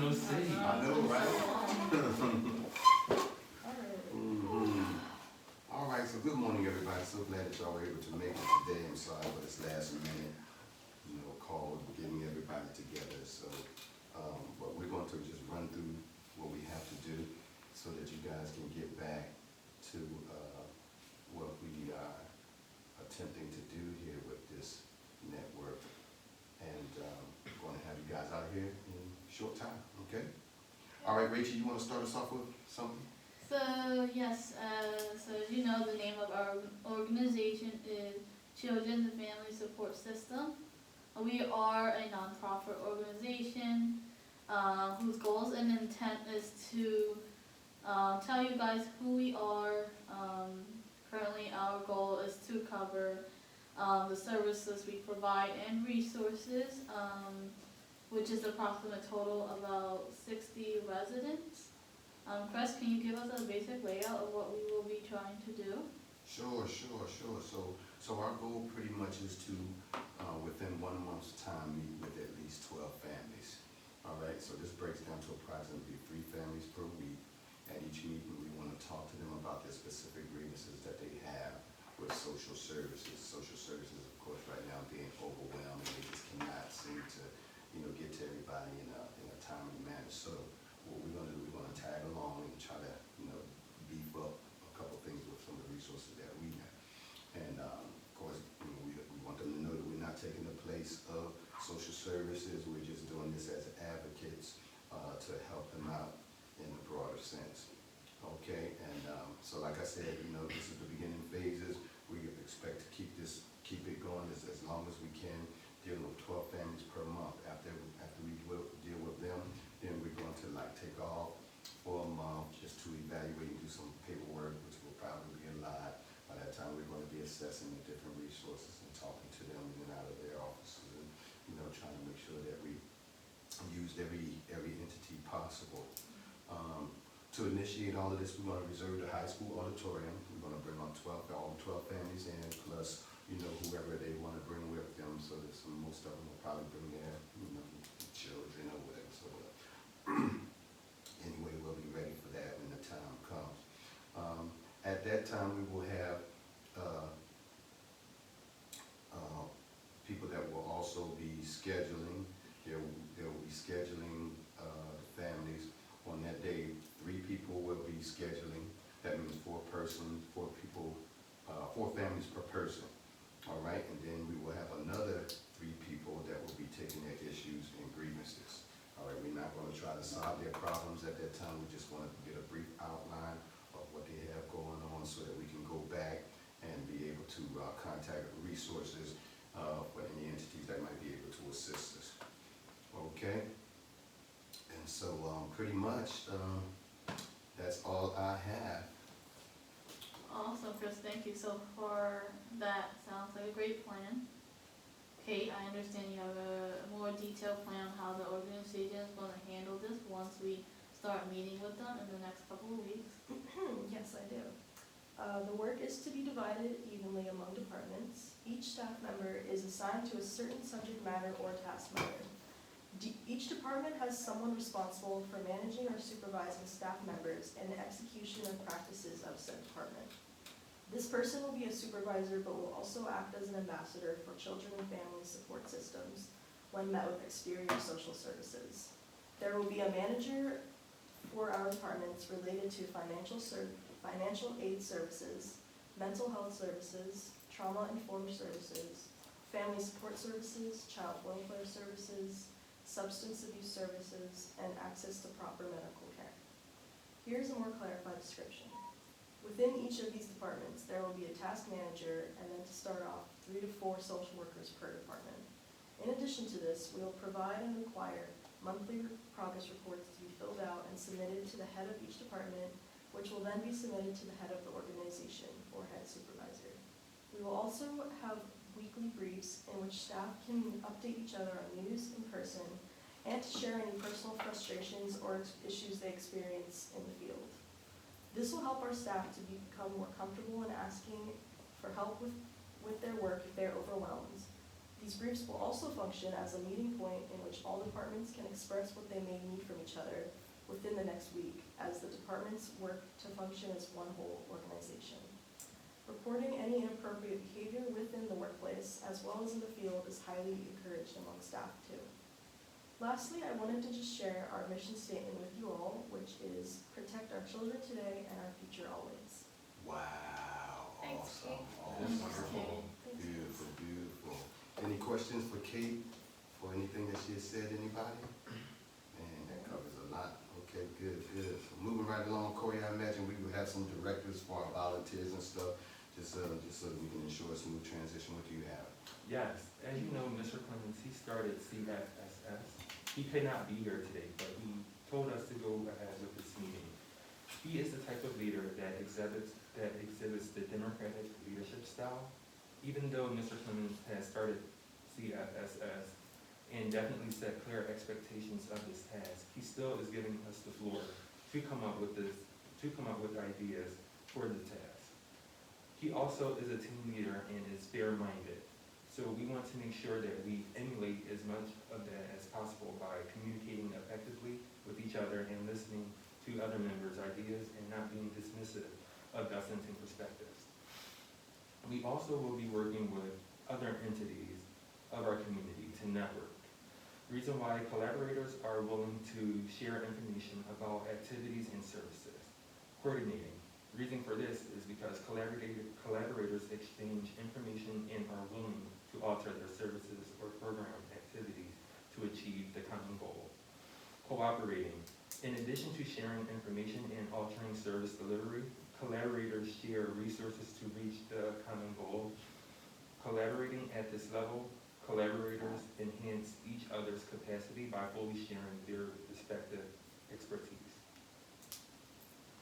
long no see. I know, right? All right, so good morning, everybody. So glad that y'all were able to make it today. I'm sorry for this last minute, call getting everybody together. So, but we're going to just run through what we have to do so that you guys can get back to what we are attempting to do here with this network. And going to have you guys out here in a short time, okay? All right, Rachel, you want to start us off with something? So yes, so as you know, the name of our organization is Children and Family Support System. We are a nonprofit organization whose goals and intent is to tell you guys who we are. Currently, our goal is to cover the services we provide and resources, which is approximate total of about 60 residents. Chris, can you give us a basic layout of what we will be trying to do? Sure. So our goal pretty much is to, within 1 month's time, meet with at least 12 families. All right, so this breaks down to approximately 3 families per week. At each meeting, we want to talk to them about their specific grievances that they have with social services. Social services, of course, right now being overwhelmed, and they just cannot seem to, get to everybody in a timely manner. So what we're going to do, we're going to tag along and try to, beef up a couple things with some of the resources that we have. And of course, we want them to know that we're not taking the place of social services. We're just doing this as advocates to help them out in a broader sense. Okay, and so like I said, this is the beginning phases. We expect to keep it going as long as we can, dealing with 12 families per month. After we deal with them, then we're going to take off for a month just to evaluate and do some paperwork, which will probably be a lot. By that time, we're going to be assessing the different resources and talking to them in and out of their offices, and trying to make sure that we use every entity possible. To initiate all of this, we're going to reserve the high school auditorium. We're going to bring on all 12 families in, plus whoever they want to bring with them. So that most of them will probably bring their children or whatever. So anyway, we'll be ready for that when the time comes. At that time, we will have people that will also be scheduling. They will be scheduling families on that day. 3 people will be scheduling. That means 4 families per person. All right, and then we will have another 3 people that will be taking their issues and grievances. All right, we're not going to try to solve their problems at that time. We just want to get a brief outline of what they have going on so that we can go back and be able to contact resources for any entities that might be able to assist us. Okay, and so pretty much that's all I have. Awesome, Chris, thank you. So for that, sounds like a great plan. Kate, I understand you have a more detailed plan on how the organization is going to handle this once we start meeting with them in the next couple of weeks. Yes, I do. The work is to be divided evenly among departments. Each staff member is assigned to a certain subject matter or task matter. Each department has someone responsible for managing or supervising staff members and the execution of practices of said department. This person will be a supervisor but will also act as an ambassador for children and family support systems when met with exterior social services. There will be a manager for our departments related to financial aid services, mental health services, trauma-informed services, family support services, child welfare services, substance abuse services, and access to proper medical care. Here's a more clarified description. Within each of these departments, there will be a task manager, and then to start off, 3 to 4 social workers per department. In addition to this, we will provide and require monthly progress reports to be filled out and submitted to the head of each department, which will then be submitted to the head of the organization or head supervisor. We will also have weekly briefs in which staff can update each other on news in person and to share any personal frustrations or issues they experience in the field. This will help our staff to become more comfortable in asking for help with their work if they're overwhelmed. These briefs will also function as a meeting point in which all departments can express what they may need from each other within the next week, as the departments work to function as one whole organization. Reporting any inappropriate behavior within the workplace, as well as in the field, is highly encouraged among staff too. Lastly, I wanted to just share our mission statement with you all, which is protect our children today and our future always. Wow, Thanks, awesome, Thanks, awesome. Kate. Beautiful, beautiful. Any questions for Kate for anything that she has said, anybody? Man, that covers a lot. Okay, good, good. So moving right along, Corey, I imagine we will have some directives for our volunteers and stuff, just so that we can ensure a smooth transition. What do you have? Yes, as you know, Mr. Clemens, he started CFSS. He could not be here today, but he told us to go ahead with this meeting. He is the type of leader that exhibits the democratic leadership style. Even though Mr. Clemens has started CFSS and definitely set clear expectations of this task, he still is giving us the floor to come up with ideas for the task. He also is a team leader and is fair-minded. So we want to make sure that we emulate as much of that as possible by communicating effectively with each other and listening to other members' ideas and not being dismissive of dissenting perspectives. We also will be working with other entities of our community to network. Reason why collaborators are willing to share information about activities and services. Coordinating. Reason for this is because collaborators exchange information and are willing to alter their services or program activities to achieve the common goal. Cooperating. In addition to sharing information and altering service delivery, collaborators share resources to reach the common goal. Collaborating at this level, collaborators enhance each other's capacity by fully sharing their respective expertise.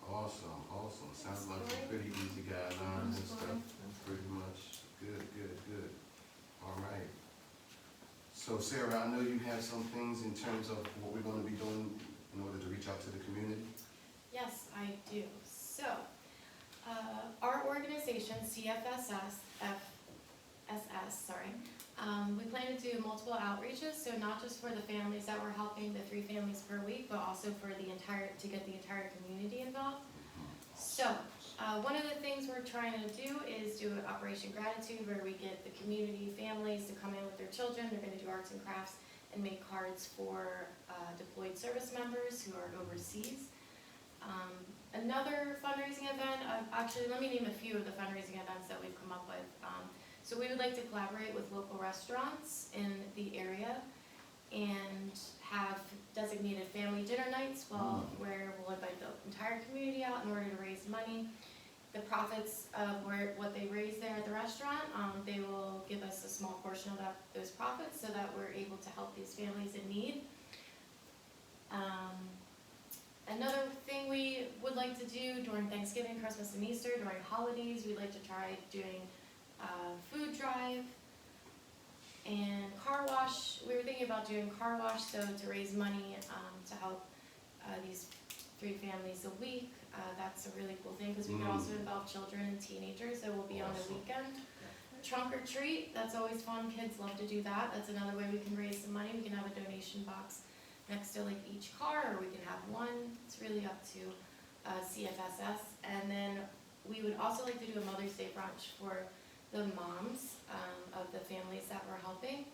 Awesome, awesome. Sounds like some pretty easy guidelines and stuff. Pretty much. Good, good, good. All right. So Sarah, I know you have some things in terms of what we're going to be doing in order to reach out to the community. Yes, I do. So, our organization, CFSS, we plan to do multiple outreaches, so not just for the families that we're helping, the 3 families per week, but also for to get the entire community involved. So, one of the things we're trying to do is do an Operation Gratitude, where we get the community families to come in with their children. They're gonna do arts and crafts and make cards for deployed service members who are overseas. Another fundraising event, actually let me name a few of the fundraising events that we've come up with. So we would like to collaborate with local restaurants in the area and have designated family dinner nights where we'll invite the entire community out in order to raise money. The profits of what they raise there at the restaurant, they will give us a small portion of those profits so that we're able to help these families in need. Another thing we would like to do during Thanksgiving, Christmas, and Easter, during holidays, we'd like to try doing food drive and car wash. We were thinking about doing car wash, so to raise money to help these 3 families a week. That's a really cool thing, because we can also involve children and teenagers, so we'll be on a weekend. Trunk or treat, that's always fun. Kids love to do that. That's another way we can raise some money. We can have a donation box next to like each car, or we can have one. It's really up to CFSS. And then we would also like to do a Mother's Day brunch for the moms of the families that we're helping.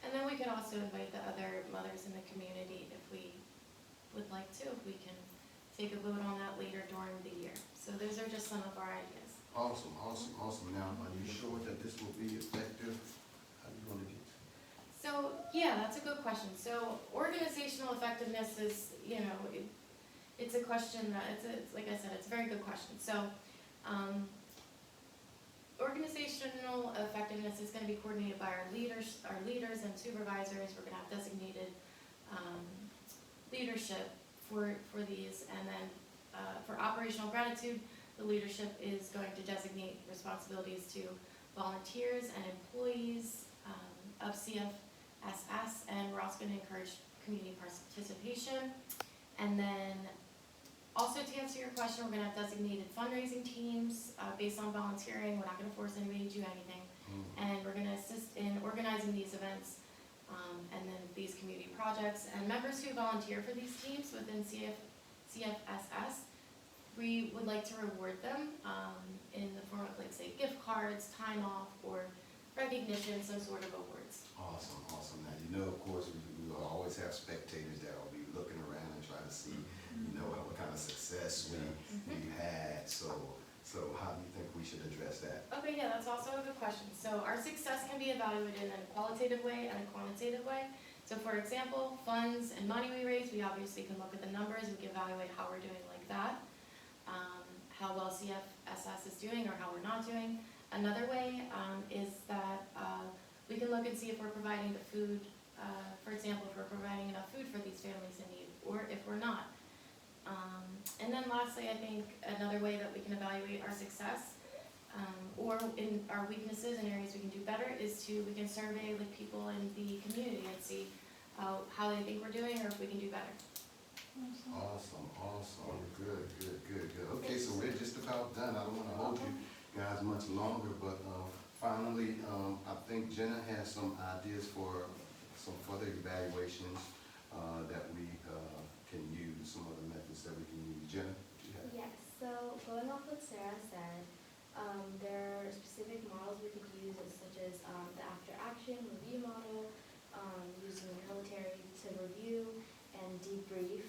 And then we could also invite the other mothers in the community if we would like to, if we can take a vote on that later during the year. So those are just some of our ideas. Awesome, awesome, awesome. Now, are you sure that this will be effective? How are you going to get? So, yeah, that's a good question. So, organizational effectiveness is, it's a question that, like I said, it's a very good question. So, organizational effectiveness is going to be coordinated by our leaders and supervisors. We're going to have designated leadership for these, and then for operational gratitude, the leadership is going to designate responsibilities to volunteers and employees of CFSS, and we're also going to encourage community participation. And then, also to answer your question, we're going to have designated fundraising teams based on volunteering. We're not going to force anybody to do anything. And we're gonna assist in organizing these events, and then these community projects. And members who volunteer for these teams within CFSS, we would like to reward them, in the form of, like, say, gift cards, time off, or recognition, some sort of awards. Awesome, awesome. Now, you know, of course, we will always have spectators that will be looking around and trying to see, you know, what kind of success we had. So how do you think we should address that? Okay, yeah, that's also a good question. So our success can be evaluated in a qualitative way and a quantitative way. So for example, funds and money we raise, we obviously can look at the numbers, we can evaluate how we're doing like that, how well CFSS is doing or how we're not doing. Another way is that we can look and see if we're providing the food, for example, if we're providing enough food for these families in need, or if we're not. And then lastly, I think another way that we can evaluate our success, or in our weaknesses and areas we can do better, is we can survey like people in the community and see how they think we're doing or if we can do better. Awesome, awesome. Good. Okay, so we're just about done. I don't want to hold you guys much longer, but finally, I think Jenna has some ideas for some further evaluations that we can use, some other methods that we can use. Jenna, what do you have? Yes, so going off what Sarah said, there are specific models we could use, such as the after-action review model, using the military to review and debrief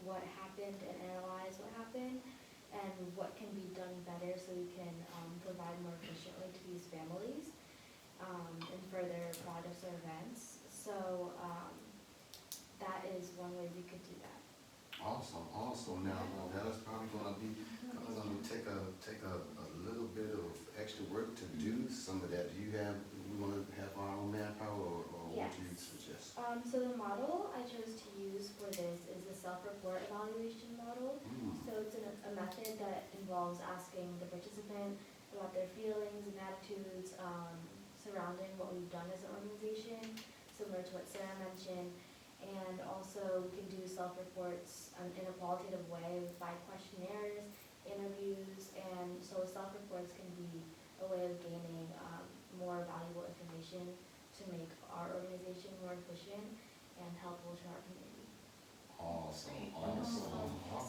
what happened and analyze what happened and what can be done better so we can provide more efficiently to these families in further projects or events. So that is one way we could do that. Awesome. Now, that is probably gonna take a little bit of extra work to do some of that. Do you wanna have our own manpower, or what do you suggest? So the model I chose to use for this is the self-report evaluation model. So it's a method that involves asking the participant about their feelings and attitudes surrounding what we've done as an organization, similar to what Sarah mentioned. And also we can do self-reports in a qualitative way with 5 questionnaires, interviews, and so self-reports can be a way of gaining more valuable information to make our organization more efficient and helpful to our community. Awesome. All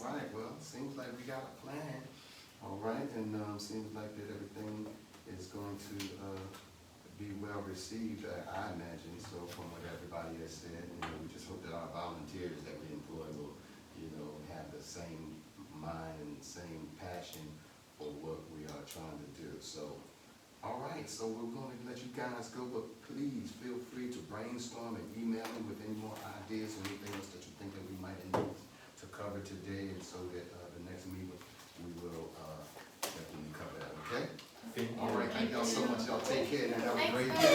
right, well, seems like we got a plan. All right, and seems like that everything is going to be well received, I imagine. So from what everybody has said, we just hope that our volunteers that we employ will, have the same mind and same passion for what we are trying to do. So, all right, so we're going to let you guys go, but please feel free to brainstorm and email me with any more ideas or anything else that you think that we might need to cover today, and so that the next meeting we will definitely cover that, okay? Thank you. All right, thank y'all so much. Y'all take care and have a great Thanks, day.